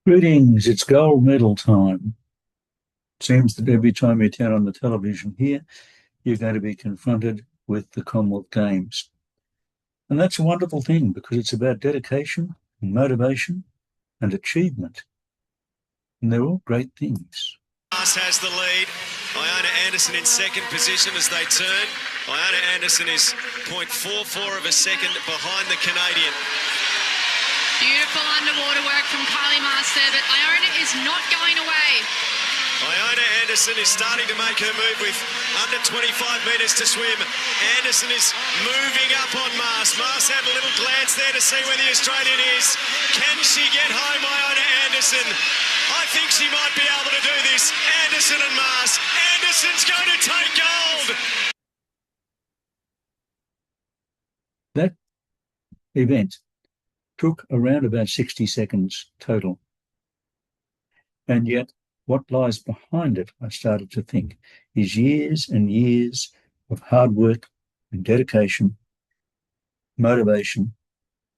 Greetings, it's gold medal time. Seems that every time you turn on the television here, you're going to be confronted with the Commonwealth Games. And that's a wonderful thing because it's about dedication and motivation and achievement. And they're all great things. Has the lead. Iona Anderson in second position as they turn. Iona Anderson is 0.44 of a second behind the Canadian. Beautiful underwater work from Kylie Maas there, but Iona is not going away. Iona Anderson is starting to make her move with under 25 metres to swim. Anderson is moving up on Maas. Maas had a little glance there to see where the Australian is. Can she get home, Iona Anderson? I think she might be able to do this. Anderson and Maas. Anderson's going to take gold. That event took around about 60 seconds total. And yet what lies behind it, I started to think, is years and years of hard work and dedication, motivation,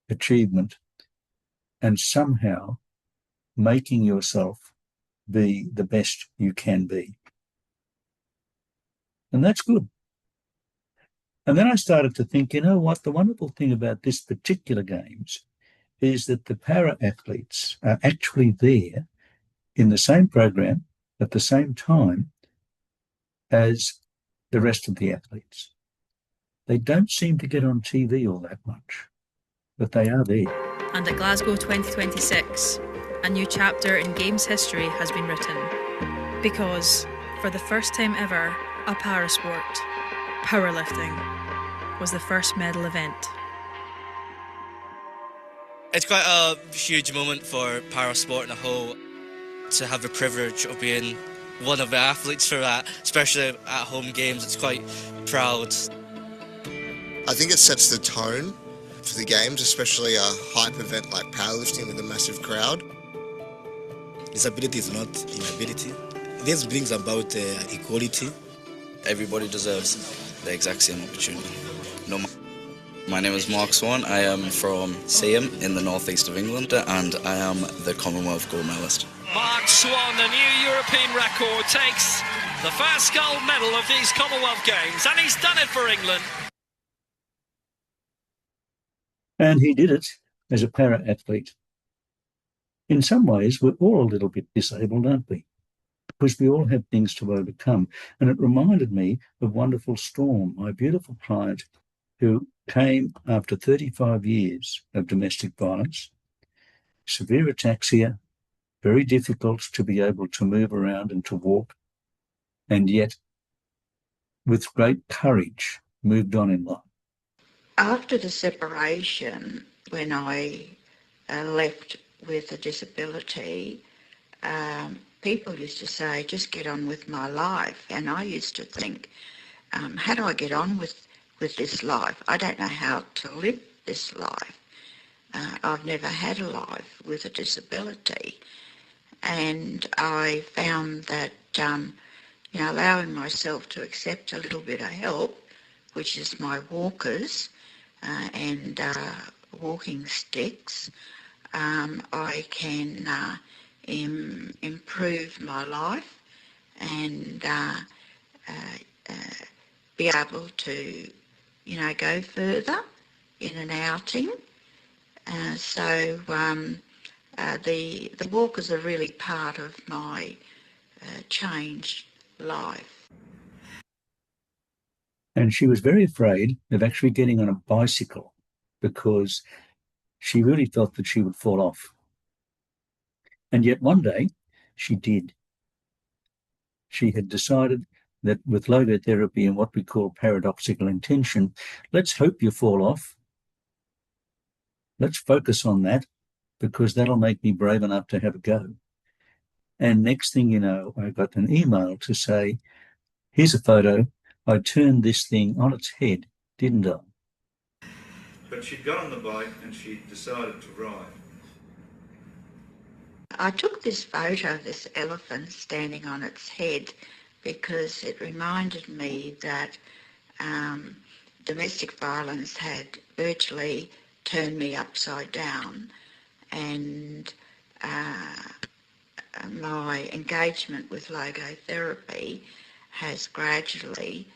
achievement, and somehow making yourself be the best you can be. And that's good. And then I started to think, you know what, the wonderful thing about this particular Games is that the para-athletes are actually there in the same program at the same time as the rest of the athletes. They don't seem to get on TV all that much, but they are there. And at Glasgow 2026, a new chapter in Games history has been written. Because, for the first time ever, a parasport, powerlifting, was the first medal event. It's quite a huge moment for parasport in a whole, to have the privilege of being one of the athletes for that, especially at home games. It's quite proud. I think it sets the tone for the games, especially a hype event like powerlifting with a massive crowd. Disability is not inability. This brings about equality. Everybody deserves the exact same opportunity. My name is Mark Swan. I am from Seaham in the northeast of England, and I am the Commonwealth gold medalist. Mark Swan, the new European record, takes the first gold medal of these Commonwealth Games, and he's done it for England. And he did it as a para-athlete. In some ways, we're all a little bit disabled, aren't we? Because we all have things to overcome. And it reminded me of Wonderful Storm, my beautiful client, who came after 35 years of domestic violence, severe ataxia, very difficult to be able to move around and to walk, and yet with great courage moved on in life. After the separation, when I left with a disability, people used to say, just get on with my life. And I used to think, how do I get on with this life? I don't know how to live this life. I've never had a life with a disability. And I found that, allowing myself to accept a little bit of help, which is my walkers and walking sticks, I can improve my life and be able to, go further in an outing. So the walkers are really part of my changed life. And she was very afraid of actually getting on a bicycle because she really thought that she would fall off. And yet one day she did. She had decided that with logotherapy and what we call paradoxical intention, let's hope you fall off. Let's focus on that because that'll make me brave enough to have a go. And next thing you know, I got an email to say, here's a photo. I turned this thing on its head, didn't I? But she'd got on the bike and she decided to ride. I took this photo of this elephant standing on its head because it reminded me that domestic violence had virtually turned me upside down, and my engagement with logotherapy has gradually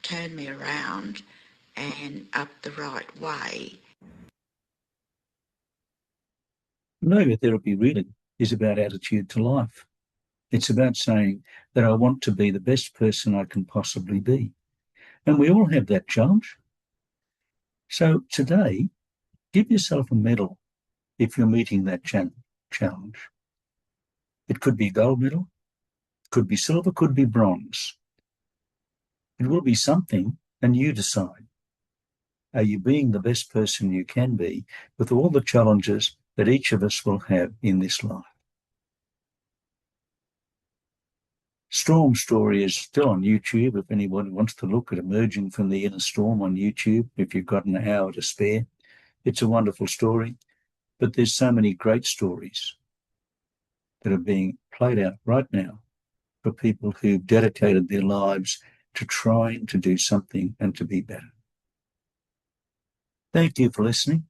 turned me around and up the right way. Logotherapy really is about attitude to life. It's about saying that I want to be the best person I can possibly be. And we all have that challenge. So today, give yourself a medal if you're meeting that challenge. It could be a gold medal, could be silver, could be bronze. It will be something, and you decide. Are you being the best person you can be with all the challenges that each of us will have in this life? Storm Story is still on YouTube if anyone wants to look at Emerging from the Inner Storm on YouTube, if you've got an hour to spare. It's a wonderful story, but there's so many great stories that are being played out right now for people who've dedicated their lives to trying to do something and to be better. Thank you for listening.